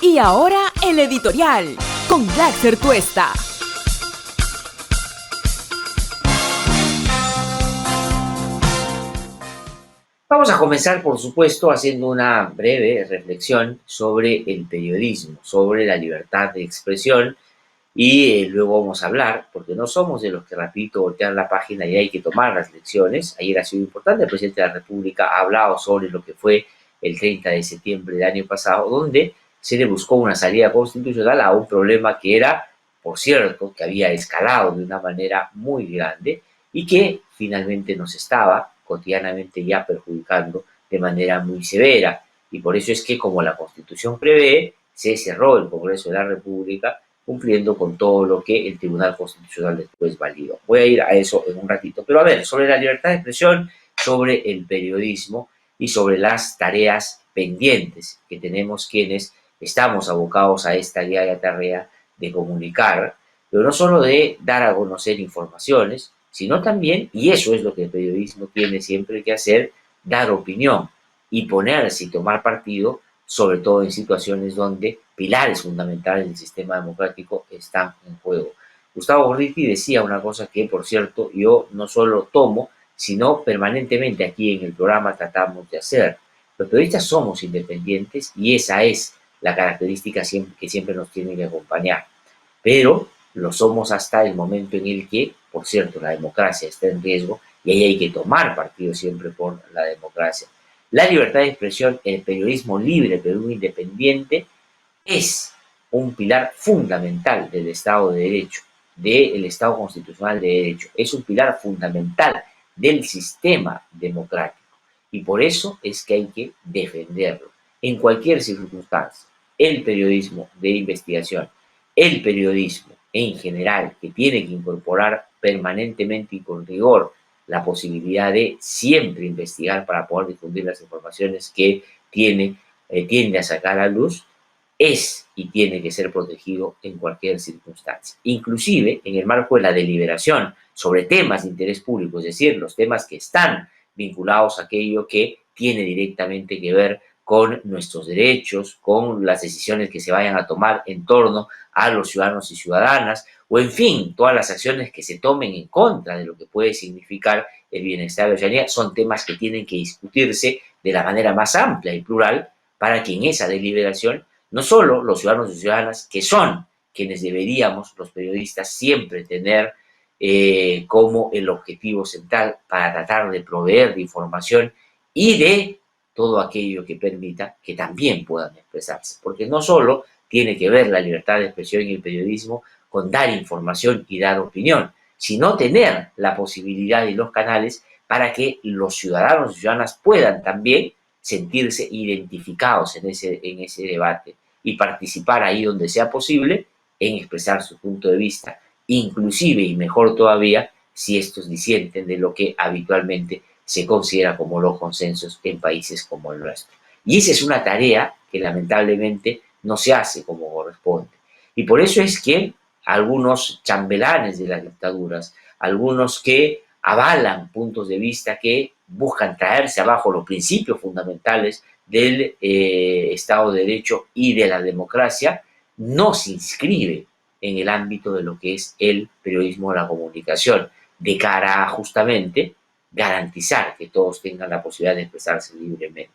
Y ahora el editorial con Glaxer Tuesta. Vamos a comenzar, por supuesto, haciendo una breve reflexión sobre el periodismo, sobre la libertad de expresión y luego vamos a hablar, porque no somos de los que, repito, voltean la página y hay que tomar las lecciones. Ayer ha sido importante, el presidente de la República ha hablado sobre lo que fue el 30 de septiembre del año pasado, donde se le buscó una salida constitucional a un problema que era, por cierto, que había escalado de una manera muy grande y que finalmente nos estaba cotidianamente ya perjudicando de manera muy severa. Y por eso es que, como la Constitución prevé, se cerró el Congreso de la República cumpliendo con todo lo que el Tribunal Constitucional después validó. Voy a ir a eso en un ratito. Pero a ver, sobre la libertad de expresión, sobre el periodismo y sobre las tareas pendientes que tenemos quienes estamos abocados a esta diaria tarea de comunicar, pero no solo de dar a conocer informaciones, sino también, y eso es lo que el periodismo tiene siempre que hacer, dar opinión y ponerse y tomar partido, sobre todo en situaciones donde pilares fundamentales del sistema democrático están en juego. Gustavo Gorriti decía una cosa que, por cierto, yo no solo tomo, sino permanentemente aquí en el programa tratamos de hacer. Los periodistas somos independientes y esa es la característica que siempre nos tiene que acompañar. Pero lo somos hasta el momento en el que, por cierto, la democracia está en riesgo y ahí hay que tomar partido siempre por la democracia. La libertad de expresión, el periodismo libre, pero independiente, es un pilar fundamental del Estado de Derecho, del Estado constitucional de Derecho. Es un pilar fundamental del sistema democrático. Y por eso es que hay que defenderlo en cualquier circunstancia. El periodismo de investigación, el periodismo en general, que tiene que incorporar permanentemente y con rigor la posibilidad de siempre investigar para poder difundir las informaciones que tiende a sacar a luz, es y tiene que ser protegido en cualquier circunstancia. Inclusive en el marco de la deliberación sobre temas de interés público, es decir, los temas que están vinculados a aquello que tiene directamente que ver con nuestros derechos, con las decisiones que se vayan a tomar en torno a los ciudadanos y ciudadanas, o en fin, todas las acciones que se tomen en contra de lo que puede significar el bienestar de la ciudadanía, son temas que tienen que discutirse de la manera más amplia y plural para que en esa deliberación no solo los ciudadanos y ciudadanas, que son quienes deberíamos, los periodistas, siempre tener como el objetivo central para tratar de proveer de información y de todo aquello que permita que también puedan expresarse. Porque no solo tiene que ver la libertad de expresión y el periodismo con dar información y dar opinión, sino tener la posibilidad y los canales para que los ciudadanos y ciudadanas puedan también sentirse identificados en ese debate y participar ahí donde sea posible en expresar su punto de vista, inclusive y mejor todavía si estos disienten de lo que habitualmente se considera como los consensos en países como el nuestro. Y esa es una tarea que lamentablemente no se hace como corresponde. Y por eso es que algunos chambelanes de las dictaduras, algunos que avalan puntos de vista que buscan traerse abajo los principios fundamentales del Estado de Derecho y de la democracia, no se inscribe en el ámbito de lo que es el periodismo de la comunicación, de cara a justamente garantizar que todos tengan la posibilidad de expresarse libremente.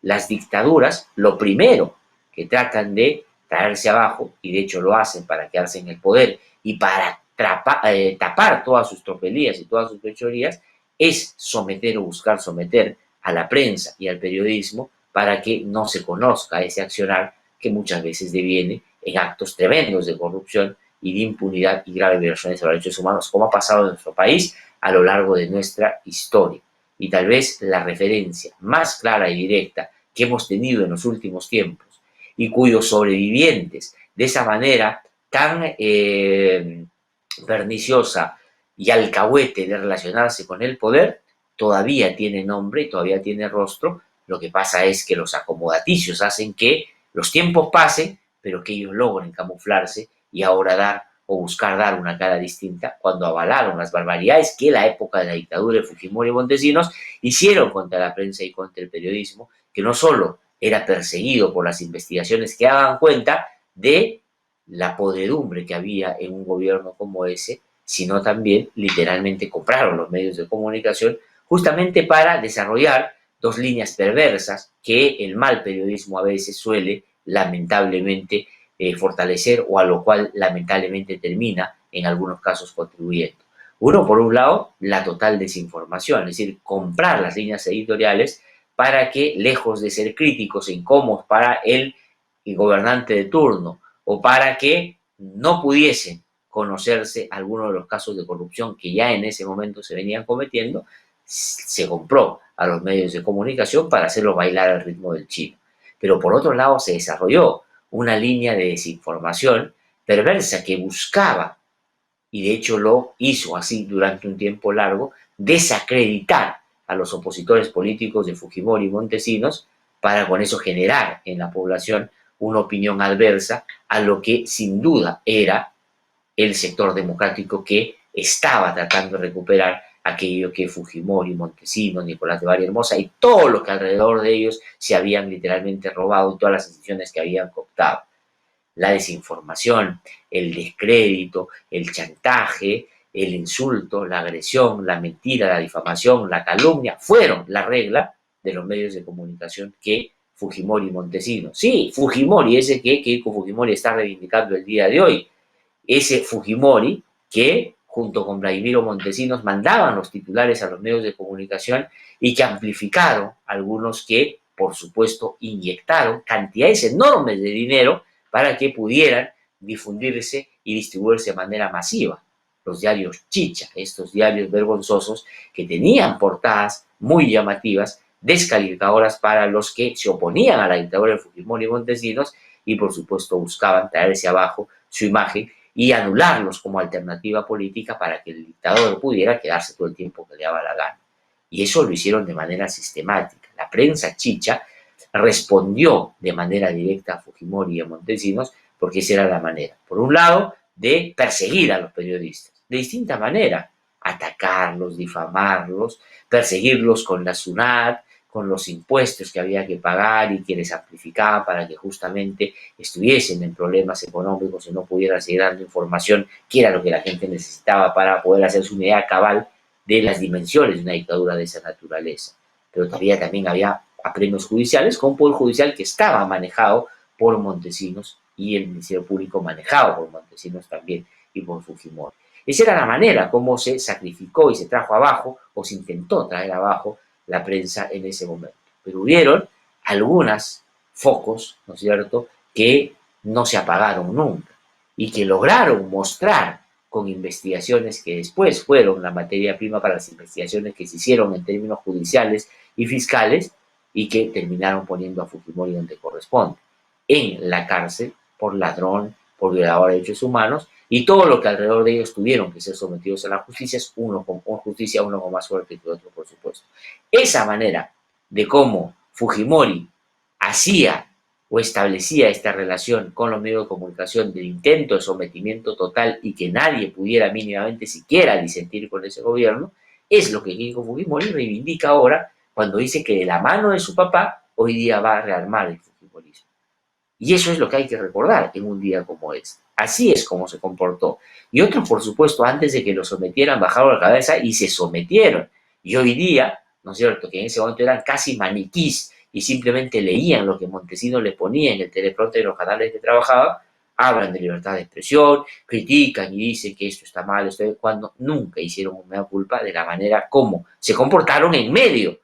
Las dictaduras, lo primero que tratan de traerse abajo, y de hecho lo hacen para quedarse en el poder y para tapar todas sus tropelías y todas sus fechorías, es someter o buscar someter a la prensa y al periodismo para que no se conozca ese accionar que muchas veces deviene en actos tremendos de corrupción y de impunidad y graves violaciones a los derechos humanos, como ha pasado en nuestro país a lo largo de nuestra historia. Y tal vez la referencia más clara y directa que hemos tenido en los últimos tiempos y cuyos sobrevivientes de esa manera tan perniciosa y alcahuete de relacionarse con el poder, todavía tiene nombre y todavía tiene rostro. Lo que pasa es que los acomodaticios hacen que los tiempos pasen, pero que ellos logren camuflarse y ahora dar o buscar dar una cara distinta cuando avalaron las barbaridades que la época de la dictadura de Fujimori y Montesinos hicieron contra la prensa y contra el periodismo, que no solo era perseguido por las investigaciones que daban cuenta de la podredumbre que había en un gobierno como ese, sino también literalmente compraron los medios de comunicación justamente para desarrollar dos líneas perversas que el mal periodismo a veces suele lamentablemente fortalecer o a lo cual lamentablemente termina en algunos casos contribuyendo. Uno, por un lado, la total desinformación, es decir, comprar las líneas editoriales para que, lejos de ser críticos e incómodos para el gobernante de turno o para que no pudiesen conocerse algunos de los casos de corrupción que ya en ese momento se venían cometiendo, se compró a los medios de comunicación para hacerlos bailar al ritmo del chino. Pero por otro lado se desarrolló una línea de desinformación perversa que buscaba, y de hecho lo hizo así durante un tiempo largo, desacreditar a los opositores políticos de Fujimori y Montesinos para con eso generar en la población una opinión adversa a lo que sin duda era el sector democrático que estaba tratando de recuperar aquello que Fujimori, Montesinos, Nicolás de Valle Hermosa y todo lo que alrededor de ellos se habían literalmente robado, todas las decisiones que habían cooptado. La desinformación, el descrédito, el chantaje, el insulto, la agresión, la mentira, la difamación, la calumnia, fueron la regla de los medios de comunicación que Fujimori y Montesinos. Sí, Fujimori, ese que Keiko Fujimori está reivindicando el día de hoy, ese Fujimori que junto con Vladimiro Montesinos mandaban los titulares a los medios de comunicación y que amplificaron algunos que, por supuesto, inyectaron cantidades enormes de dinero para que pudieran difundirse y distribuirse de manera masiva. Los diarios chicha, estos diarios vergonzosos que tenían portadas muy llamativas, descalificadoras para los que se oponían a la dictadura de Fujimori y Montesinos y, por supuesto, buscaban traerse abajo su imagen y anularlos como alternativa política para que el dictador pudiera quedarse todo el tiempo que le daba la gana. Y eso lo hicieron de manera sistemática. La prensa chicha respondió de manera directa a Fujimori y a Montesinos porque esa era la manera, por un lado, de perseguir a los periodistas, de distinta manera, atacarlos, difamarlos, perseguirlos con la SUNAT, con los impuestos que había que pagar y que les amplificaban para que justamente estuviesen en problemas económicos y no pudieran seguir dando información, que era lo que la gente necesitaba para poder hacerse una idea cabal de las dimensiones de una dictadura de esa naturaleza. Pero todavía también había apremios judiciales, con un poder judicial que estaba manejado por Montesinos y el Ministerio Público manejado por Montesinos también y por Fujimori. Esa era la manera como se sacrificó y se trajo abajo, o se intentó traer abajo, la prensa en ese momento. Pero hubieron algunos focos, ¿no es cierto?, que no se apagaron nunca y que lograron mostrar con investigaciones que después fueron la materia prima para las investigaciones que se hicieron en términos judiciales y fiscales y que terminaron poniendo a Fujimori donde corresponde, en la cárcel por ladrón, por violador de derechos humanos, y todo lo que alrededor de ellos tuvieron que ser sometidos a la justicia, es uno con más fuerte que otro, por supuesto. Esa manera de cómo Fujimori hacía o establecía esta relación con los medios de comunicación del intento de sometimiento total y que nadie pudiera mínimamente siquiera disentir con ese gobierno, es lo que Keiko Fujimori reivindica ahora cuando dice que de la mano de su papá hoy día va a rearmar el fujimorismo. Y eso es lo que hay que recordar en un día como este. Así es como se comportó. Y otros, por supuesto, antes de que lo sometieran, bajaron la cabeza y se sometieron. Y hoy día, ¿no es cierto?, que en ese momento eran casi maniquís y simplemente leían lo que Montesinos le ponía en el teleprompter de los canales que trabajaba, hablan de libertad de expresión, critican y dicen que esto está mal, cuando nunca hicieron una culpa de la manera como se comportaron en medio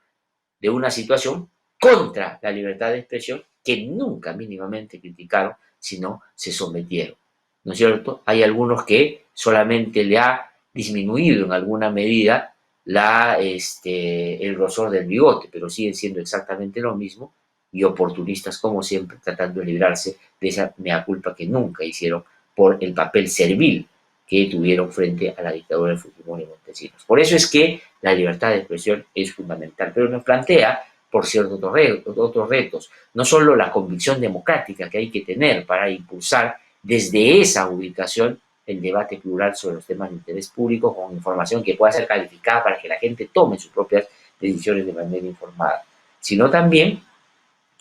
de una situación contra la libertad de expresión que nunca mínimamente criticaron, sino se sometieron. ¿No es cierto? Hay algunos que solamente le ha disminuido en alguna medida el grosor del bigote, pero siguen siendo exactamente lo mismo y oportunistas como siempre, tratando de librarse de esa mea culpa que nunca hicieron por el papel servil que tuvieron frente a la dictadura de Fujimori y Montesinos. Por eso es que la libertad de expresión es fundamental, pero nos plantea, por cierto, otros retos, no solo la convicción democrática que hay que tener para impulsar desde esa ubicación el debate plural sobre los temas de interés público con información que pueda ser calificada para que la gente tome sus propias decisiones de manera informada, sino también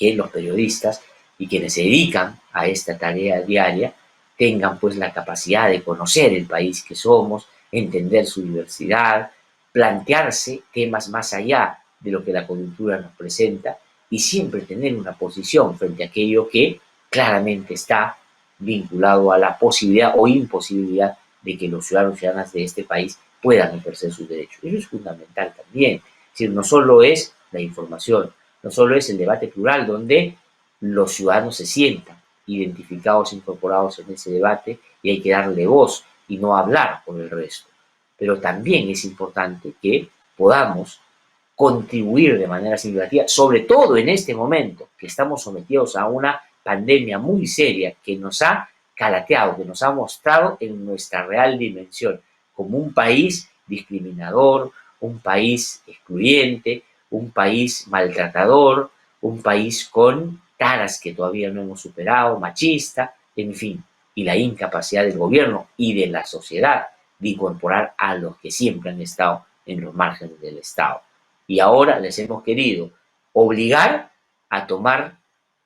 que los periodistas y quienes se dedican a esta tarea diaria tengan pues la capacidad de conocer el país que somos, entender su diversidad, plantearse temas más allá de lo que la coyuntura nos presenta y siempre tener una posición frente a aquello que claramente está vinculado a la posibilidad o imposibilidad de que los ciudadanos y ciudadanas de este país puedan ejercer sus derechos. Eso es fundamental también. Es decir, no solo es la información, no solo es el debate plural donde los ciudadanos se sientan identificados, incorporados en ese debate y hay que darle voz y no hablar por el resto. Pero también es importante que podamos contribuir de manera significativa, sobre todo en este momento que estamos sometidos a una pandemia muy seria que nos ha calateado, que nos ha mostrado en nuestra real dimensión, como un país discriminador, un país excluyente, un país maltratador, un país con taras que todavía no hemos superado, machista, en fin, y la incapacidad del gobierno y de la sociedad de incorporar a los que siempre han estado en los márgenes del Estado. Y ahora les hemos querido obligar a tomar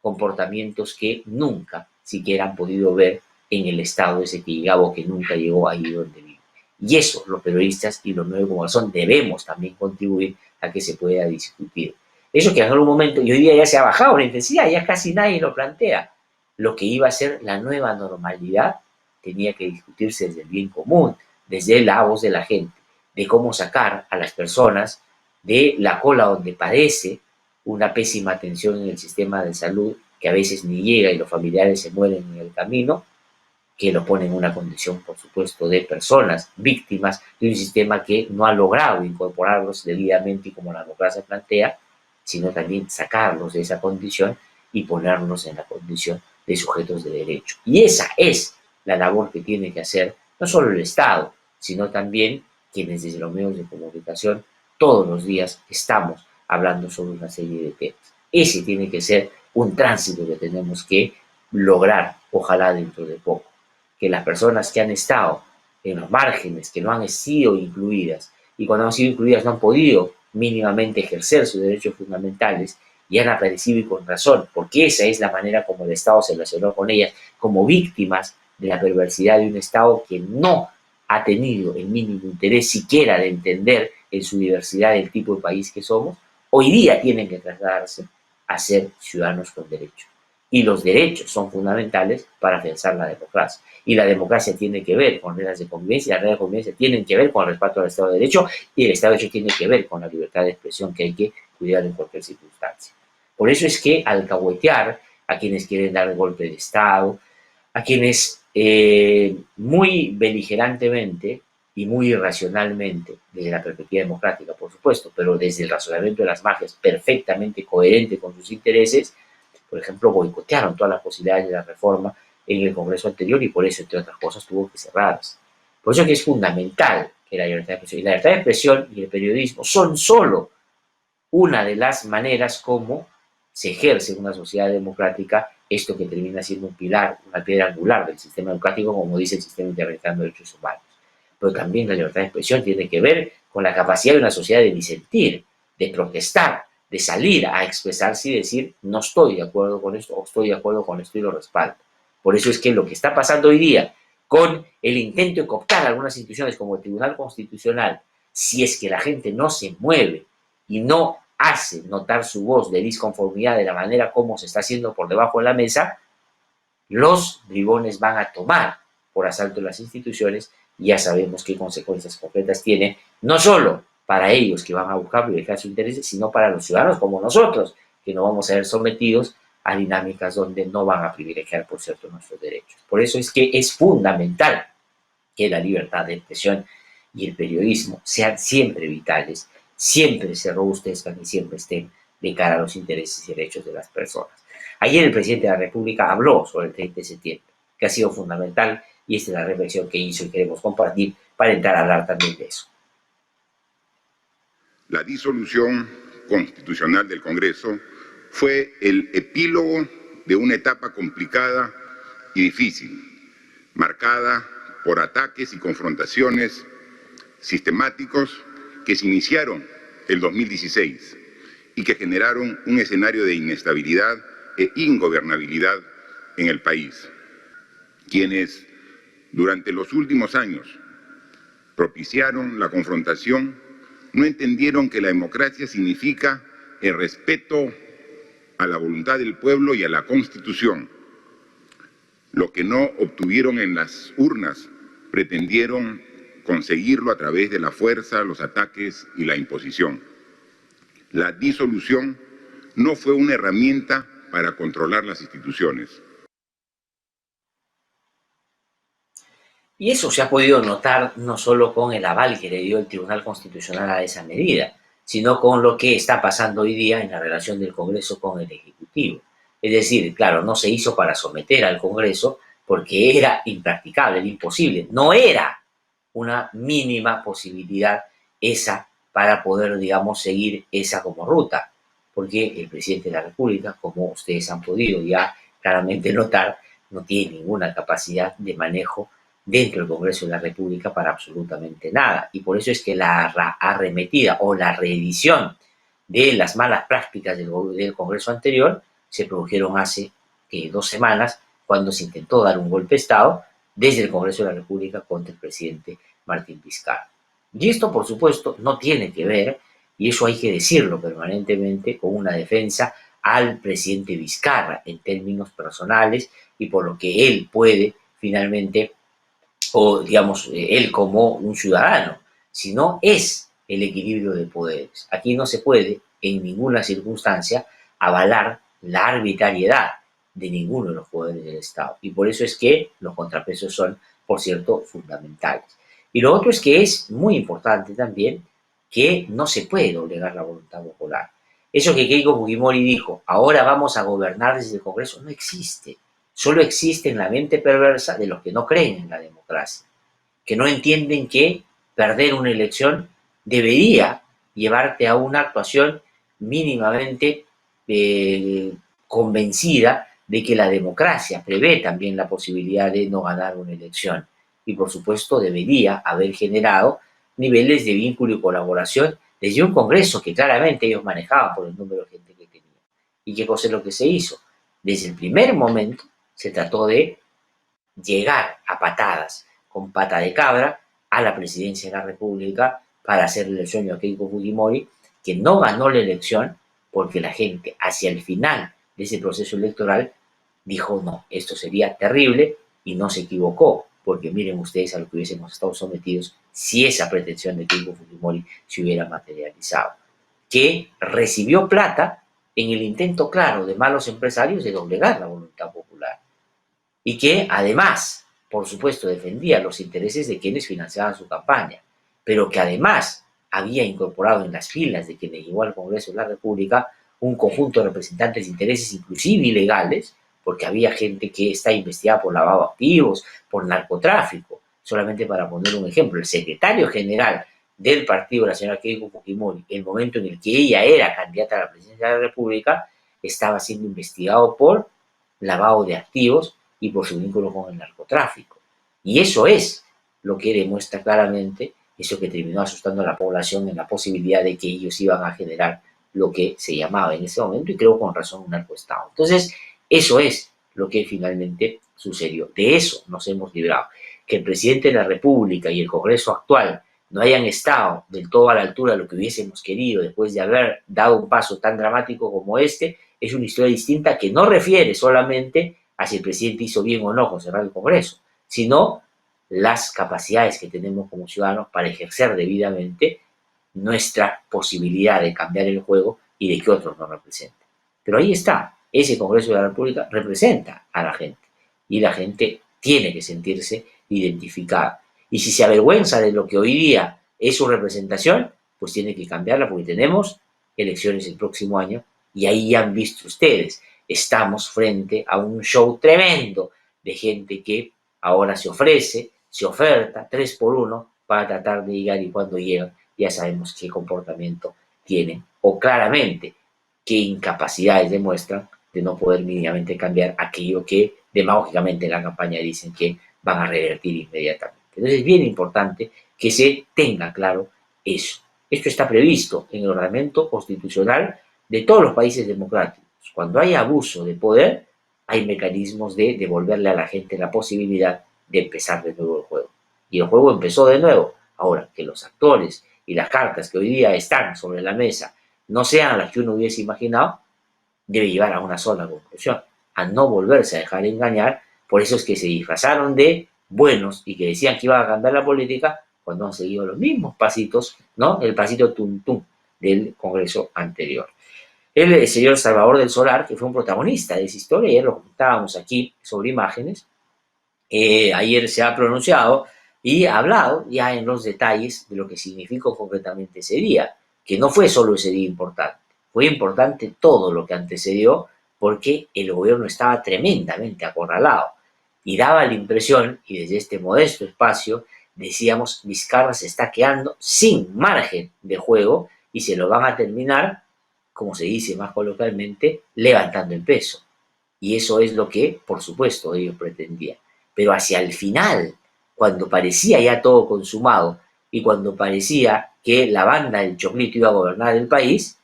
comportamientos que nunca siquiera han podido ver en el Estado ese que llegaba o que nunca llegó ahí donde vive. Y eso los periodistas y los medios de comunicación debemos también contribuir a que se pueda discutir. Eso que en algún momento, y hoy día ya se ha bajado la intensidad, ya casi nadie lo plantea. Lo que iba a ser la nueva normalidad tenía que discutirse desde el bien común, desde la voz de la gente, de cómo sacar a las personas de la cola donde padece una pésima atención en el sistema de salud, que a veces ni llega y los familiares se mueren en el camino, que lo pone en una condición, por supuesto, de personas víctimas de un sistema que no ha logrado incorporarlos debidamente y como la democracia plantea, sino también sacarlos de esa condición y ponerlos en la condición de sujetos de derecho. Y esa es la labor que tiene que hacer no solo el Estado, sino también quienes desde los medios de comunicación todos los días estamos hablando sobre una serie de temas. Ese tiene que ser un tránsito que tenemos que lograr, ojalá dentro de poco. Que las personas que han estado en los márgenes, que no han sido incluidas, y cuando han sido incluidas no han podido mínimamente ejercer sus derechos fundamentales, y han aparecido y con razón, porque esa es la manera como el Estado se relacionó con ellas, como víctimas de la perversidad de un Estado que no ha tenido el mínimo interés siquiera de entender en su diversidad el tipo de país que somos, hoy día tienen que trasladarse a ser ciudadanos con derechos. Y los derechos son fundamentales para afianzar la democracia. Y la democracia tiene que ver con reglas de convivencia, y las reglas de convivencia tienen que ver con el respeto al Estado de Derecho, y el Estado de Derecho tiene que ver con la libertad de expresión que hay que cuidar en cualquier circunstancia. Por eso es que alcahuetear a quienes quieren dar el golpe de Estado, a quienes muy beligerantemente y muy irracionalmente, desde la perspectiva democrática, por supuesto, pero desde el razonamiento de las margens perfectamente coherente con sus intereses, por ejemplo, boicotearon todas las posibilidades de la reforma en el Congreso anterior y por eso, entre otras cosas, tuvo que cerrarse. Por eso es que es fundamental que la libertad de expresión, y la libertad de expresión y el periodismo son solo una de las maneras como se ejerce en una sociedad democrática esto que termina siendo un pilar, una piedra angular del sistema democrático, como dice el sistema interamericano de derechos humanos. Pero también la libertad de expresión tiene que ver con la capacidad de una sociedad de disentir, de protestar, de salir a expresarse y decir, no estoy de acuerdo con esto, o estoy de acuerdo con esto y lo respaldo. Por eso es que lo que está pasando hoy día con el intento de cooptar algunas instituciones como el Tribunal Constitucional, si es que la gente no se mueve y no hace notar su voz de disconformidad de la manera como se está haciendo por debajo de la mesa, los bribones van a tomar por asalto las instituciones y ya sabemos qué consecuencias concretas tiene, no solo para ellos que van a buscar privilegiar sus intereses, sino para los ciudadanos como nosotros, que no vamos a ser sometidos a dinámicas donde no van a privilegiar, por cierto, nuestros derechos. Por eso es que es fundamental que la libertad de expresión y el periodismo sean siempre vitales, siempre se robustezcan y siempre estén de cara a los intereses y derechos de las personas. Ayer el presidente de la República habló sobre el 30 de septiembre, que ha sido fundamental, y esta es la reflexión que hizo y queremos compartir para entrar a hablar también de eso. La disolución constitucional del Congreso fue el epílogo de una etapa complicada y difícil, marcada por ataques y confrontaciones sistemáticos que se iniciaron en 2016 y que generaron un escenario de inestabilidad e ingobernabilidad en el país. Quienes durante los últimos años propiciaron la confrontación no entendieron que la democracia significa el respeto a la voluntad del pueblo y a la Constitución. Lo que no obtuvieron en las urnas pretendieron conseguirlo a través de la fuerza, los ataques y la imposición. La disolución no fue una herramienta para controlar las instituciones. Y eso se ha podido notar no solo con el aval que le dio el Tribunal Constitucional a esa medida, sino con lo que está pasando hoy día en la relación del Congreso con el Ejecutivo. Es decir, claro, no se hizo para someter al Congreso porque era impracticable, era imposible. No era una mínima posibilidad esa para poder, digamos, seguir esa como ruta, porque el presidente de la República, como ustedes han podido ya claramente notar, no tiene ninguna capacidad de manejo dentro del Congreso de la República para absolutamente nada. Y por eso es que la arremetida o la reedición de las malas prácticas del Congreso anterior se produjeron hace 2 semanas, cuando se intentó dar un golpe de Estado desde el Congreso de la República contra el presidente Martín Vizcarra. Y esto, por supuesto, no tiene que ver, y eso hay que decirlo permanentemente, con una defensa al presidente Vizcarra en términos personales y por lo que él puede finalmente, o digamos, él como un ciudadano, sino es el equilibrio de poderes. Aquí no se puede, en ninguna circunstancia, avalar la arbitrariedad de ninguno de los poderes del Estado. Y por eso es que los contrapesos son, por cierto, fundamentales. Y lo otro es que es muy importante también que no se puede doblegar la voluntad popular. Eso que Keiko Fujimori dijo, ahora vamos a gobernar desde el Congreso, no existe. Solo existe en la mente perversa de los que no creen en la democracia, que no entienden que perder una elección debería llevarte a una actuación mínimamente convencida de que la democracia prevé también la posibilidad de no ganar una elección. Y por supuesto debería haber generado niveles de vínculo y colaboración desde un Congreso que claramente ellos manejaban por el número de gente que tenía. ¿Y qué cosa es lo que se hizo? Desde el primer momento se trató de llegar a patadas, con pata de cabra, a la presidencia de la República para hacerle el sueño a Keiko Fujimori, que no ganó la elección porque la gente hacia el final de ese proceso electoral dijo no, esto sería terrible y no se equivocó, porque miren ustedes a lo que hubiésemos estado sometidos si esa pretensión de Keiko Fujimori se hubiera materializado, que recibió plata en el intento claro de malos empresarios de doblegar la voluntad popular y que además, por supuesto, defendía los intereses de quienes financiaban su campaña, pero que además había incorporado en las filas de quienes llegó al Congreso de la República un conjunto de representantes de intereses inclusive ilegales, porque había gente que está investigada por lavado de activos, por narcotráfico. Solamente para poner un ejemplo, el secretario general del partido, la señora Keiko Fujimori, el momento en el que ella era candidata a la presidencia de la República, estaba siendo investigado por lavado de activos y por su vínculo con el narcotráfico. Y eso es lo que demuestra claramente eso que terminó asustando a la población en la posibilidad de que ellos iban a generar lo que se llamaba en ese momento, y creo con razón, un narcoestado. Entonces, eso es lo que finalmente sucedió. De eso nos hemos librado. Que el presidente de la República y el Congreso actual no hayan estado del todo a la altura de lo que hubiésemos querido después de haber dado un paso tan dramático como este, es una historia distinta que no refiere solamente a si el presidente hizo bien o no con cerrar el Congreso, sino las capacidades que tenemos como ciudadanos para ejercer debidamente nuestra posibilidad de cambiar el juego y de que otros nos representen. Pero ahí está, ese Congreso de la República representa a la gente y la gente tiene que sentirse identificada. Y si se avergüenza de lo que hoy día es su representación, pues tiene que cambiarla porque tenemos elecciones el próximo año y ahí ya han visto ustedes, estamos frente a un show tremendo de gente que ahora se ofrece, se oferta 3 por 1 para tratar de llegar y cuando llegan ya sabemos qué comportamiento tienen o claramente qué incapacidades demuestran de no poder mínimamente cambiar aquello que demagógicamente en la campaña dicen que van a revertir inmediatamente. Entonces es bien importante que se tenga claro eso. Esto está previsto en el ordenamiento constitucional de todos los países democráticos. Cuando hay abuso de poder, hay mecanismos de devolverle a la gente la posibilidad de empezar de nuevo el juego. Y el juego empezó de nuevo. Ahora, que los actores y las cartas que hoy día están sobre la mesa no sean las que uno hubiese imaginado, debe llevar a una sola conclusión, a no volverse a dejar engañar. Por eso es que se disfrazaron de buenos y que decían que iban a cambiar la política cuando han seguido los mismos pasitos, ¿no? El pasito tum-tum del Congreso anterior. El señor Salvador del Solar, que fue un protagonista de esa historia, ayer lo comentábamos aquí sobre imágenes, ayer se ha pronunciado y ha hablado ya en los detalles de lo que significó concretamente ese día, que no fue solo ese día importante, fue importante todo lo que antecedió porque el gobierno estaba tremendamente acorralado y daba la impresión, y desde este modesto espacio decíamos, Vizcarra se está quedando sin margen de juego y se lo van a terminar, como se dice más coloquialmente, levantando el peso. Y eso es lo que, por supuesto, ellos pretendían. Pero hacia el final, cuando parecía ya todo consumado y cuando parecía que la banda del Choclito iba a gobernar el país,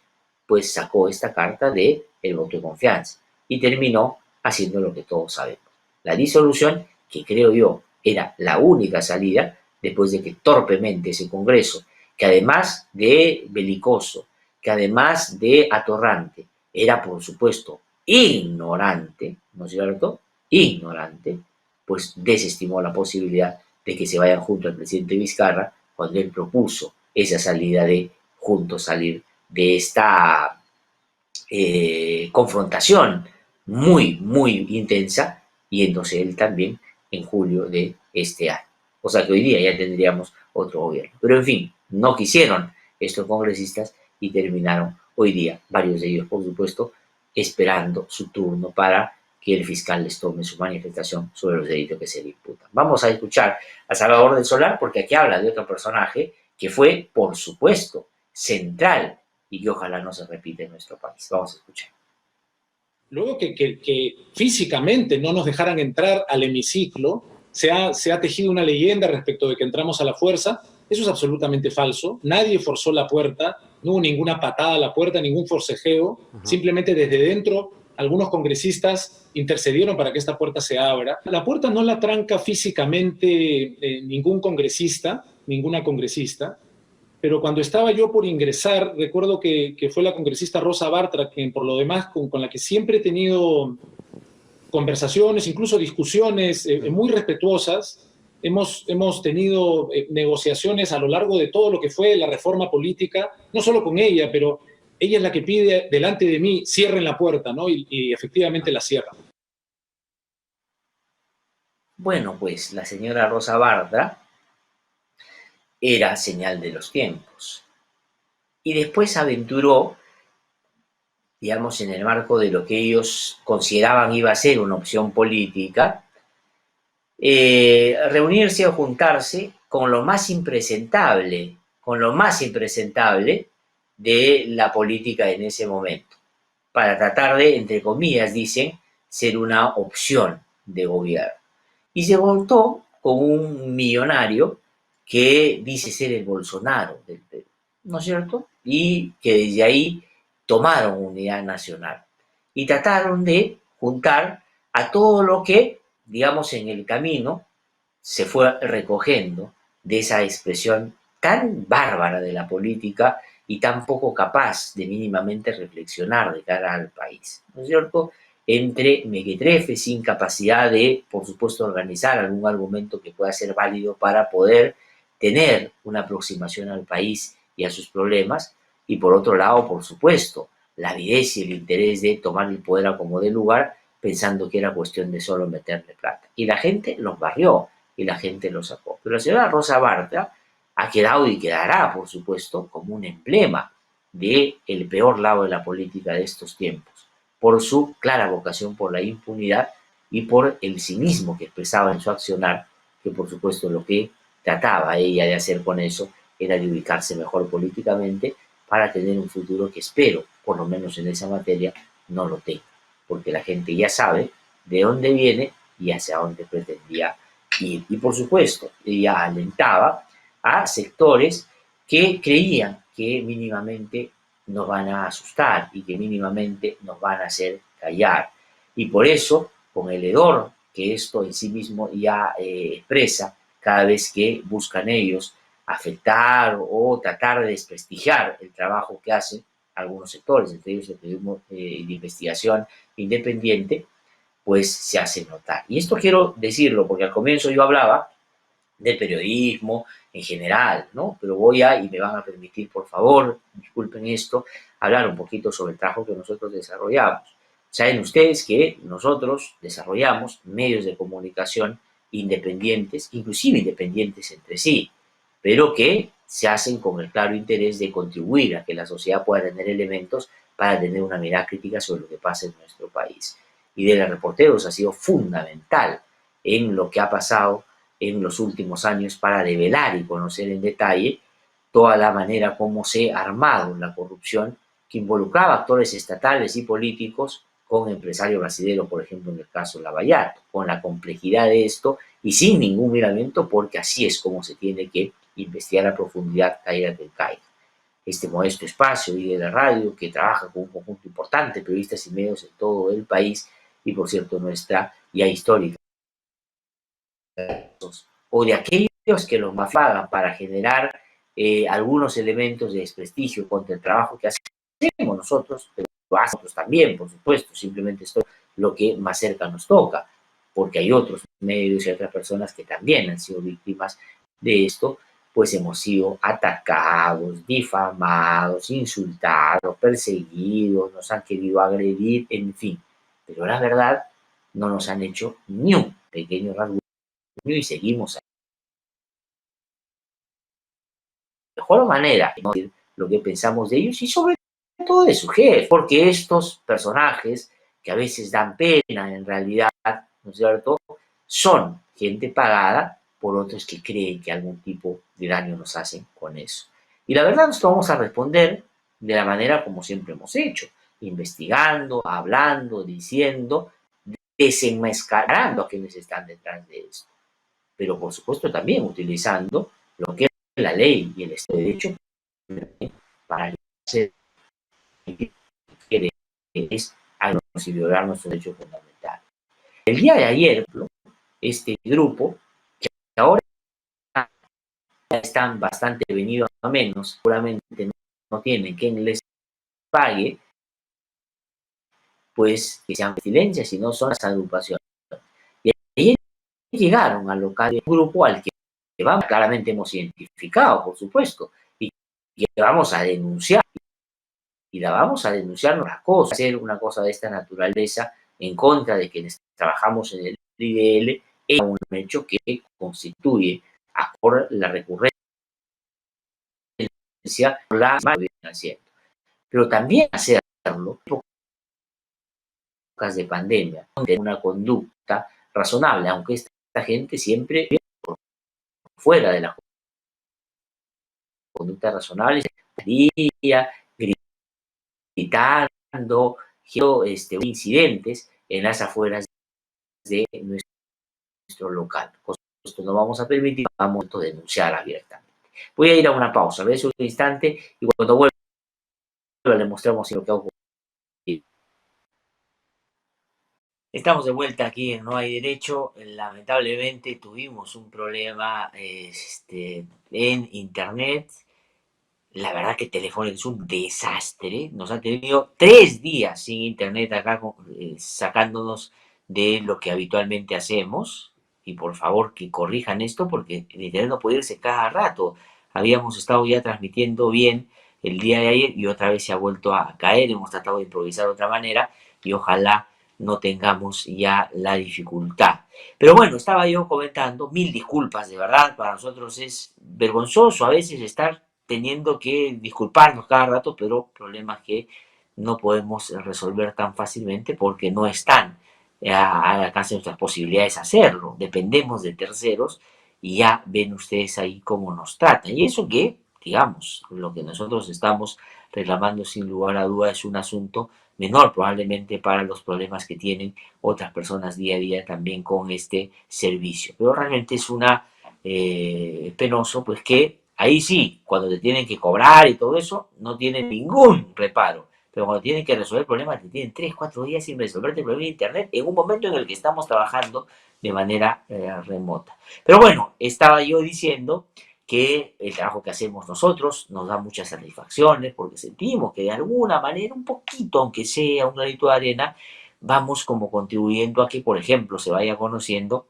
pues sacó esta carta de el voto de confianza y terminó haciendo lo que todos sabemos. La disolución, que creo yo era la única salida, después de que torpemente ese Congreso, que además de belicoso, que además de atorrante, era por supuesto ignorante, ¿no es cierto? Ignorante, pues desestimó la posibilidad de que se vayan junto al presidente Vizcarra cuando él propuso esa salida de juntos salir de esta confrontación muy, muy intensa, yéndose él también en julio de este año. O sea que hoy día ya tendríamos otro gobierno. Pero en fin, no quisieron estos congresistas y terminaron hoy día, varios de ellos por supuesto, esperando su turno para que el fiscal les tome su manifestación sobre los delitos que se le imputan. Vamos a escuchar a Salvador del Solar porque aquí habla de otro personaje que fue, por supuesto, central y que ojalá no se repita en nuestro país. Vamos a escuchar. Luego que físicamente no nos dejaran entrar al hemiciclo, se ha tejido una leyenda respecto de que entramos a la fuerza. Eso es absolutamente falso. Nadie forzó la puerta, no hubo ninguna patada a la puerta, ningún forcejeo. Simplemente desde dentro algunos congresistas intercedieron para que esta puerta se abra. La puerta no la tranca físicamente ningún congresista, ninguna congresista. Pero cuando estaba yo por ingresar, recuerdo que fue la congresista Rosa Bartra, que por lo demás con la que siempre he tenido conversaciones, incluso discusiones muy respetuosas. Hemos tenido negociaciones a lo largo de todo lo que fue la reforma política, no solo con ella, pero ella es la que pide delante de mí, cierren la puerta, ¿no? Y efectivamente la cierran. Bueno, pues la señora Rosa Bartra era señal de los tiempos. Y después aventuró, digamos, en el marco de lo que ellos consideraban iba a ser una opción política, reunirse o juntarse con lo más impresentable de la política en ese momento, para tratar de, entre comillas, dicen, ser una opción de gobierno. Y se voltó con un millonario que dice ser el Bolsonaro del Perú, ¿no es cierto? Y que desde ahí tomaron unidad nacional y trataron de juntar a todo lo que, digamos, en el camino se fue recogiendo de esa expresión tan bárbara de la política y tan poco capaz de mínimamente reflexionar de cara al país, ¿no es cierto? Entre mequetrefes, sin capacidad de, por supuesto, organizar algún argumento que pueda ser válido para poder tener una aproximación al país y a sus problemas, y por otro lado, por supuesto, la avidez y el interés de tomar el poder a como dé lugar, pensando que era cuestión de solo meterle plata. Y la gente los barrió y la gente los sacó. Pero la señora Rosa Bartra ha quedado y quedará, por supuesto, como un emblema del peor lado de la política de estos tiempos, por su clara vocación por la impunidad y por el cinismo que expresaba en su accionar, que por supuesto lo que trataba ella de hacer con eso era de ubicarse mejor políticamente para tener un futuro que espero, por lo menos en esa materia, no lo tenga, porque la gente ya sabe de dónde viene y hacia dónde pretendía ir. Y por supuesto, ella alentaba a sectores que creían que mínimamente nos van a asustar y que mínimamente nos van a hacer callar. Y por eso, con el hedor que esto en sí mismo ya expresa, cada vez que buscan ellos afectar o tratar de desprestigiar el trabajo que hacen algunos sectores, entre ellos el periodismo de investigación independiente, pues se hace notar. Y esto quiero decirlo porque al comienzo yo hablaba de periodismo en general, ¿no? Pero voy a, y me van a permitir, por favor, disculpen esto, hablar un poquito sobre el trabajo que nosotros desarrollamos. Saben ustedes que nosotros desarrollamos medios de comunicación independientes, inclusive independientes entre sí, pero que se hacen con el claro interés de contribuir a que la sociedad pueda tener elementos para tener una mirada crítica sobre lo que pasa en nuestro país. Y de los reporteros ha sido fundamental en lo que ha pasado en los últimos años para develar y conocer en detalle toda la manera como se ha armado la corrupción que involucraba actores estatales y políticos con empresarios brasileños, por ejemplo, en el caso Lavallato, con la complejidad de esto y sin ningún miramiento, porque así es como se tiene que investigar a profundidad, caiga que caiga. Este modesto espacio y de la radio que trabaja con un conjunto importante de periodistas y medios en todo el país y, por cierto, nuestra ya histórica o de aquellos que los pagan para generar algunos elementos de desprestigio contra el trabajo que hacemos nosotros, pero nosotros también, por supuesto, simplemente esto es lo que más cerca nos toca, porque hay otros medios y otras personas que también han sido víctimas de esto, pues hemos sido atacados, difamados, insultados, perseguidos, nos han querido agredir, en fin, pero la verdad no nos han hecho ni un pequeño rasguño y seguimos de mejor manera ¿no? Lo que pensamos de ellos y sobre todo de su jefe, porque estos personajes que a veces dan pena en realidad, ¿no es cierto?, son gente pagada por otros que creen que algún tipo de daño nos hacen con eso. Y la verdad nosotros vamos a responder de la manera como siempre hemos hecho, investigando, hablando, diciendo, desenmascarando a quienes están detrás de esto. Pero por supuesto también utilizando lo que es la ley y el Estado de Derecho para hacer que es algo y violar nuestros derechos fundamentales. El día de ayer, este grupo, que ahora están bastante venidos a menos, seguramente no tienen quien les pague, pues que sean silencias, sino son las agrupaciones. Y ayer llegaron al local de un grupo al que vamos, claramente hemos identificado, por supuesto, y que vamos a denunciar. Y la vamos a denunciar una cosa, hacer una cosa de esta naturaleza en contra de quienes trabajamos en el IDL, es un hecho que constituye por la recurrencia la haciendo. Pero también hacerlo en épocas de pandemia, de una conducta razonable, aunque esta gente siempre fuera de la conducta razonable, gritando, incidentes en las afueras de nuestro local. Esto no vamos a permitir, vamos a denunciar abiertamente. Voy a ir a una pausa, ¿ves? Un instante y cuando vuelva le mostramos lo que ha ocurrido. Estamos de vuelta aquí en No Hay Derecho. Lamentablemente tuvimos un problema en internet. La verdad que Telefónica es un desastre. Nos han tenido 3 días sin internet acá sacándonos de lo que habitualmente hacemos. Y por favor que corrijan esto porque el internet no puede irse cada rato. Habíamos estado ya transmitiendo bien el día de ayer y otra vez se ha vuelto a caer. Hemos tratado de improvisar de otra manera y ojalá no tengamos ya la dificultad. Pero bueno, estaba yo comentando, mil disculpas, de verdad, para nosotros es vergonzoso a veces estar teniendo que disculparnos cada rato, pero problemas que no podemos resolver tan fácilmente porque no están al alcance de nuestras posibilidades hacerlo. Dependemos de terceros y ya ven ustedes ahí cómo nos tratan. Y eso que, digamos, lo que nosotros estamos reclamando sin lugar a duda es un asunto menor probablemente para los problemas que tienen otras personas día a día también con este servicio. Pero realmente es penoso pues que ahí sí, cuando te tienen que cobrar y todo eso, no tienen ningún reparo. Pero cuando tienen que resolver problemas, te tienen 3, 4 días sin resolverte el problema de Internet en un momento en el que estamos trabajando de manera remota. Pero bueno, estaba yo diciendo que el trabajo que hacemos nosotros nos da muchas satisfacciones porque sentimos que de alguna manera, un poquito, aunque sea un granito de arena, vamos como contribuyendo a que, por ejemplo, se vaya conociendo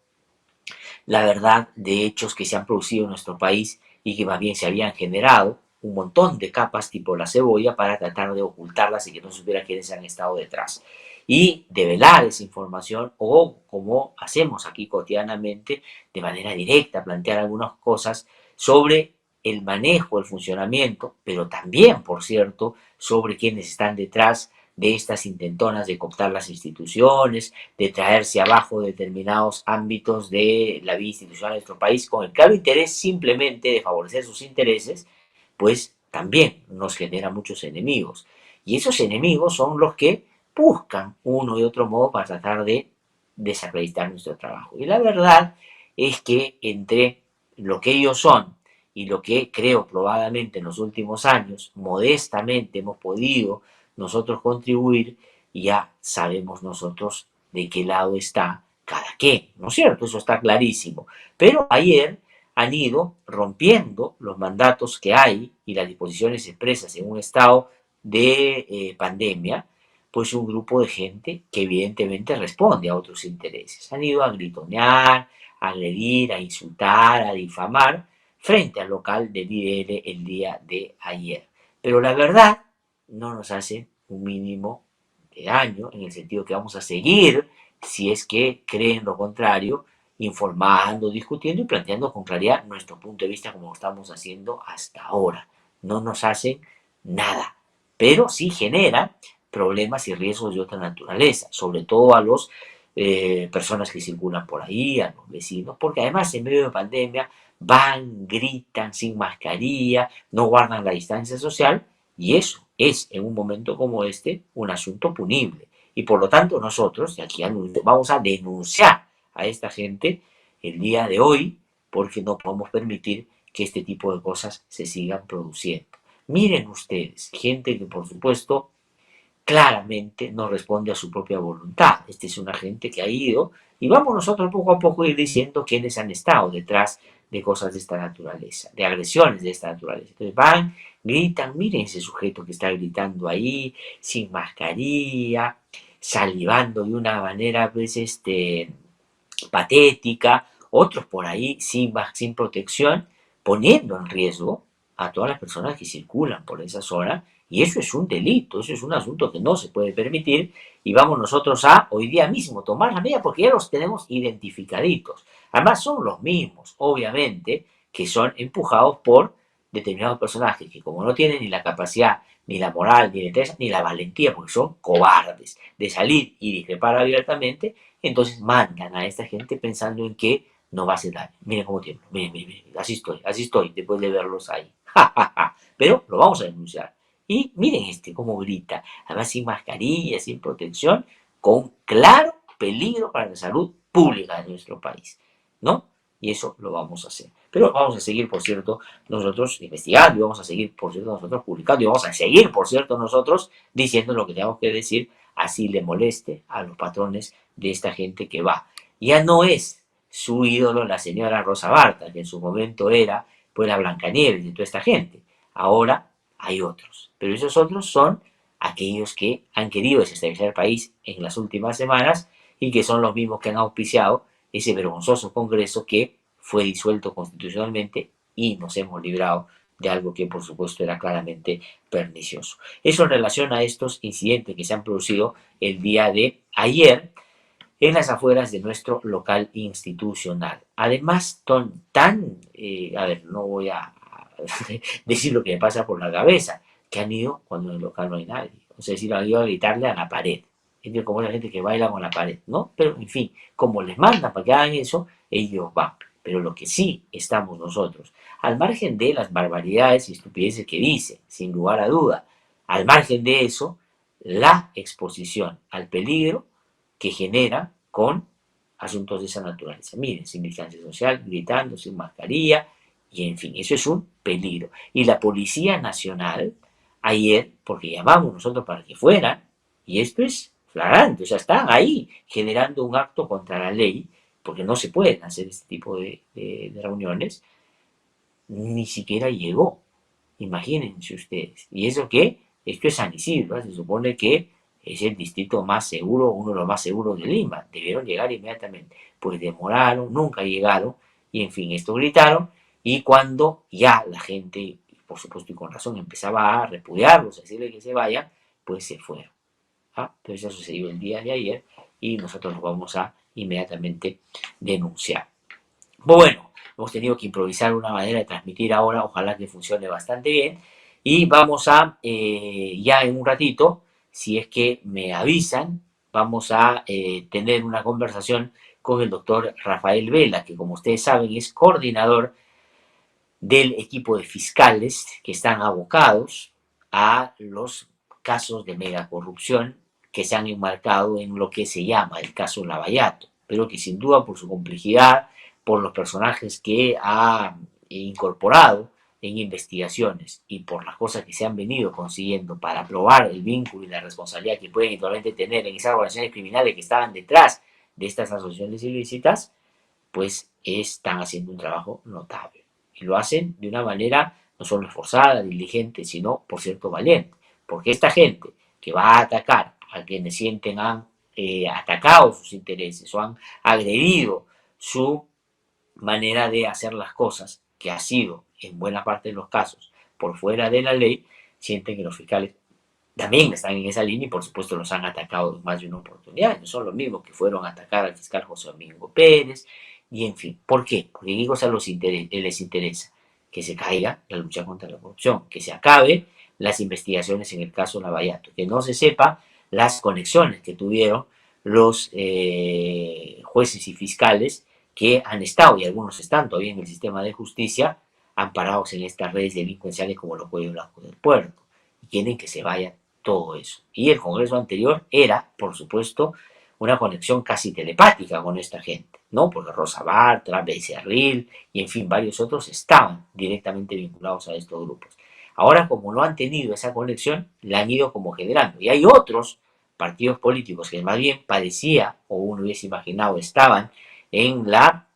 la verdad de hechos que se han producido en nuestro país y que más bien se habían generado un montón de capas tipo la cebolla para tratar de ocultarlas y que no se supiera quiénes han estado detrás. Y develar esa información o, como hacemos aquí cotidianamente, de manera directa, plantear algunas cosas sobre el manejo, el funcionamiento, pero también, por cierto, sobre quienes están detrás de estas intentonas de cooptar las instituciones, de traerse abajo determinados ámbitos de la vida institucional de nuestro país con el claro interés simplemente de favorecer sus intereses, pues también nos genera muchos enemigos. Y esos enemigos son los que buscan uno y otro modo para tratar de desacreditar nuestro trabajo. Y la verdad es que entre lo que ellos son y lo que creo probadamente en los últimos años, modestamente hemos podido nosotros contribuir, ya sabemos nosotros de qué lado está cada quien, ¿no es cierto? Eso está clarísimo. Pero ayer han ido rompiendo los mandatos que hay y las disposiciones expresas en un estado de pandemia, pues un grupo de gente que evidentemente responde a otros intereses. Han ido a gritonear, a agredir, a insultar, a difamar frente al local del IDL el día de ayer. Pero la verdad no nos hace un mínimo de daño en el sentido que vamos a seguir, si es que creen lo contrario, informando, discutiendo y planteando con claridad nuestro punto de vista como lo estamos haciendo hasta ahora. No nos hacen nada, pero sí genera problemas y riesgos de otra naturaleza, sobre todo a las personas que circulan por ahí, a los vecinos, porque además en medio de pandemia van, gritan sin mascarilla, no guardan la distancia social y eso es en un momento como este un asunto punible. Y por lo tanto nosotros, y aquí vamos a denunciar a esta gente el día de hoy porque no podemos permitir que este tipo de cosas se sigan produciendo. Miren ustedes, gente que por supuesto claramente no responde a su propia voluntad. Esta es una gente que ha ido y vamos nosotros poco a poco a ir diciendo quiénes han estado detrás de cosas de esta naturaleza, de agresiones de esta naturaleza. Entonces van, gritan, miren ese sujeto que está gritando ahí, sin mascarilla, salivando de una manera pues patética, otros por ahí sin protección, poniendo en riesgo a todas las personas que circulan por esa zona, y eso es un delito, eso es un asunto que no se puede permitir, y vamos nosotros a hoy día mismo tomar la medida porque ya los tenemos identificaditos. Además son los mismos, obviamente, que son empujados por determinados personajes que como no tienen ni la capacidad, ni la moral, ni la interés, ni la valentía, porque son cobardes, de salir y discrepar abiertamente, entonces mandan a esta gente pensando en que no va a hacer daño. Miren cómo tiemblo, miren, así estoy, después de verlos ahí. Pero lo vamos a denunciar. Y miren cómo grita, además sin mascarilla, sin protección, con claro peligro para la salud pública de nuestro país, ¿no? Y eso lo vamos a hacer. Pero vamos a seguir, por cierto, nosotros investigando, y vamos a seguir, por cierto, nosotros publicando, y vamos a seguir, por cierto, nosotros diciendo lo que tenemos que decir, así le moleste a los patrones de esta gente que va. Ya no es su ídolo la señora Rosa Barta, que en su momento era pues la Blancanieves de toda esta gente. Ahora hay otros, pero esos otros son aquellos que han querido desestabilizar el país en las últimas semanas y que son los mismos que han auspiciado ese vergonzoso Congreso que fue disuelto constitucionalmente y nos hemos librado de algo que por supuesto era claramente pernicioso. Eso en relación a estos incidentes que se han producido el día de ayer en las afueras de nuestro local institucional. Además, a ver, no voy a decir lo que me pasa por la cabeza, que han ido cuando en el local no hay nadie. O sea, han ido a gritarle a la pared. Es decir, como la gente que baila con la pared, ¿no? Pero, en fin, como les mandan para que hagan eso, ellos van. Pero lo que sí estamos nosotros, al margen de las barbaridades y estupideces que dicen, sin lugar a duda, al margen de eso, la exposición al peligro que genera con asuntos de esa naturaleza. Miren, sin distancia social, gritando, sin mascarilla, Y en fin, eso es un peligro. Y la Policía Nacional, ayer, porque llamamos nosotros para que fueran, y esto es flagrante, o sea, están ahí generando un acto contra la ley, porque no se pueden hacer este tipo de reuniones, ni siquiera llegó. Imagínense ustedes. ¿Y eso qué? Esto es San Isidro, ¿eh? Se supone que es el distrito más seguro, uno de los más seguros de Lima. Debieron llegar inmediatamente. Pues demoraron, nunca llegaron, y en fin, esto gritaron, y cuando ya la gente, por supuesto y con razón, empezaba a repudiarlos, a decirle que se vayan, pues se fueron. ¿Ah? Entonces eso sucedió el día de ayer, y nosotros lo vamos a inmediatamente denunciar. Bueno, hemos tenido que improvisar una manera de transmitir ahora, ojalá que funcione bastante bien. Y vamos a, ya en un ratito, si es que me avisan, vamos a tener una conversación con el doctor Rafael Vela, que como ustedes saben es coordinador del equipo de fiscales que están abocados a los casos de megacorrupción que se han enmarcado en lo que se llama el caso Lavallato, pero que sin duda por su complejidad, por los personajes que ha incorporado en investigaciones y por las cosas que se han venido consiguiendo para probar el vínculo y la responsabilidad que pueden eventualmente tener en esas organizaciones criminales que estaban detrás de estas asociaciones ilícitas, pues están haciendo un trabajo notable. Y lo hacen de una manera no solo esforzada, diligente, sino, por cierto, valiente. Porque esta gente que va a atacar a quienes sienten han atacado sus intereses o han agredido su manera de hacer las cosas, que ha sido, en buena parte de los casos, por fuera de la ley, sienten que los fiscales también están en esa línea y por supuesto los han atacado en más de una oportunidad. No son los mismos que fueron a atacar al fiscal José Domingo Pérez, y en fin. ¿Por qué? Porque ¿qué cosa les interesa? Que se caiga la lucha contra la corrupción, que se acabe las investigaciones en el caso Lavallato, que no se sepa las conexiones que tuvieron los jueces y fiscales que han estado, y algunos están todavía en el sistema de justicia, amparados en estas redes delincuenciales como los cuellos blancos del puerto, y quieren que se vaya todo eso. Y el Congreso anterior era, por supuesto, una conexión casi telepática con esta gente, ¿no? Porque Rosa Bartra, Becerril y en fin, varios otros estaban directamente vinculados a estos grupos. Ahora, como no han tenido esa conexión, la han ido como generando. Y hay otros partidos políticos que más bien parecía, o uno hubiese imaginado, estaban en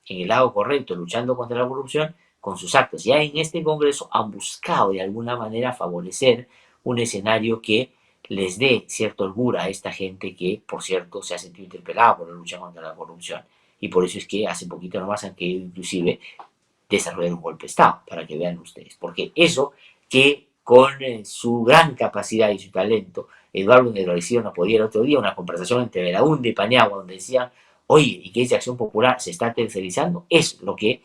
el lado correcto, luchando contra la corrupción, con sus actos. Ya en este Congreso han buscado de alguna manera favorecer un escenario que les dé cierta holgura a esta gente que, por cierto, se ha sentido interpelada por la lucha contra la corrupción. Y por eso es que hace poquito nomás han querido inclusive desarrollar un golpe de Estado, para que vean ustedes. Porque eso que con su gran capacidad y su talento, Eduardo Negrocío no podía el otro día, una conversación entre Belaúnde y Paniagua, donde decían, oye, ¿y qué dice Acción Popular? ¿Se está tercerizando? Es lo que,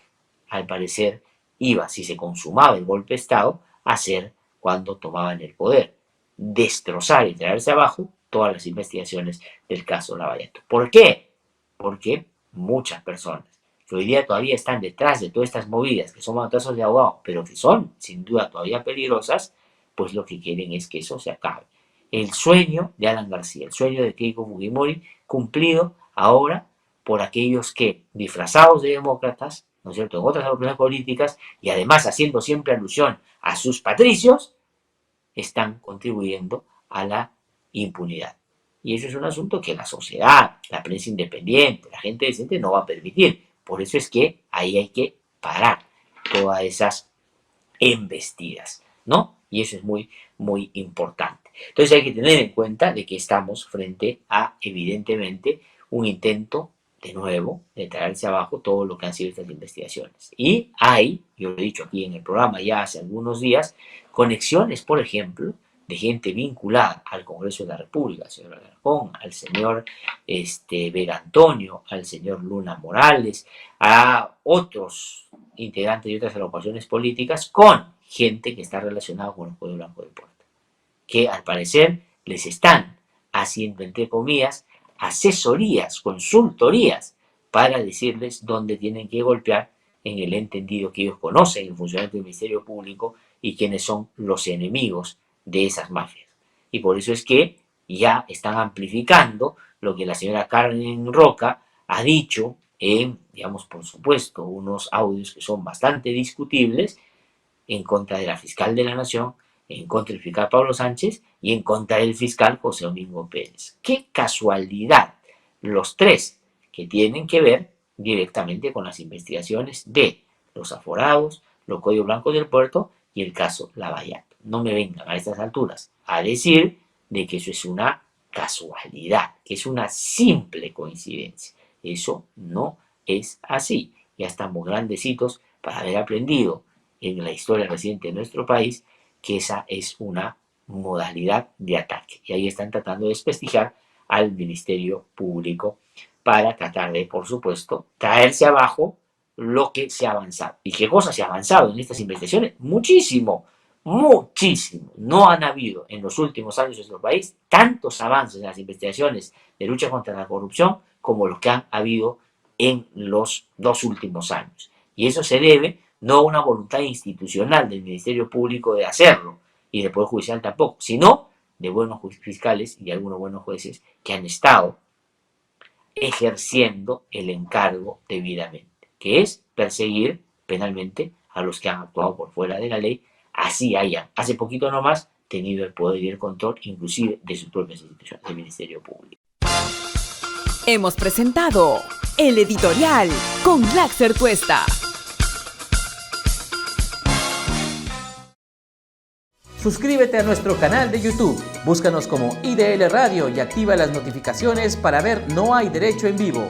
al parecer, iba, si se consumaba el golpe de Estado, a hacer cuando tomaban el poder. Destrozar y traerse abajo todas las investigaciones del caso Lavallato. ¿Por qué? Porque muchas personas que hoy día todavía están detrás de todas estas movidas, que son manotazos de ahogado, pero que son sin duda todavía peligrosas, pues lo que quieren es que eso se acabe. El sueño de Alan García, el sueño de Keiko Fujimori, cumplido ahora por aquellos que, disfrazados de demócratas, ¿no es cierto?, en otras opiniones políticas, y además haciendo siempre alusión a sus patricios, están contribuyendo a la impunidad. Y eso es un asunto que la sociedad, la prensa independiente, la gente decente no va a permitir. Por eso es que ahí hay que parar todas esas embestidas, ¿no? Y eso es muy, muy importante. Entonces hay que tener en cuenta de que estamos frente a, evidentemente, un intento, de nuevo, de traerse abajo todo lo que han sido estas investigaciones. Y hay, yo lo he dicho aquí en el programa ya hace algunos días, conexiones, por ejemplo, de gente vinculada al Congreso de la República, al señor Alarcón, al señor Vega Antonio, al señor Luna Morales, a otros integrantes de otras agrupaciones políticas, con gente que está relacionada con el Cuello Blanco del Puerto, que al parecer les están haciendo, entre comillas, asesorías, consultorías, para decirles dónde tienen que golpear en el entendido que ellos conocen el funcionamiento del Ministerio Público y quiénes son los enemigos de esas mafias. Y por eso es que ya están amplificando lo que la señora Carmen Roca ha dicho digamos, por supuesto, unos audios que son bastante discutibles en contra de la fiscal de la Nación, en contra del fiscal Pablo Sánchez y en contra del fiscal José Domingo Pérez. ¡Qué casualidad! Los tres que tienen que ver directamente con las investigaciones de los aforados, los códigos blancos del puerto y el caso Lavallato. No me vengan a estas alturas a decir de que eso es una casualidad, que es una simple coincidencia. Eso no es así. Ya estamos grandecitos para haber aprendido en la historia reciente de nuestro país que esa es una modalidad de ataque. Y ahí están tratando de desprestigiar al Ministerio Público para tratar de, por supuesto, traerse abajo lo que se ha avanzado. ¿Y qué cosa se ha avanzado en estas investigaciones? Muchísimo, muchísimo. No han habido en los últimos años en nuestro país tantos avances en las investigaciones de lucha contra la corrupción como los que han habido en los 2 últimos años. Y eso se debe no a una voluntad institucional del Ministerio Público de hacerlo y del Poder Judicial tampoco, sino de buenos fiscales y algunos buenos jueces que han estado ejerciendo el encargo debidamente, que es perseguir penalmente a los que han actuado por fuera de la ley, así hayan, hace poquito nomás, tenido el poder y el control, inclusive de sus propias instituciones, del Ministerio Público. Hemos presentado El Editorial con Glaxer Tuesta. Suscríbete a nuestro canal de YouTube, búscanos como IDL Radio y activa las notificaciones para ver No Hay Derecho en Vivo.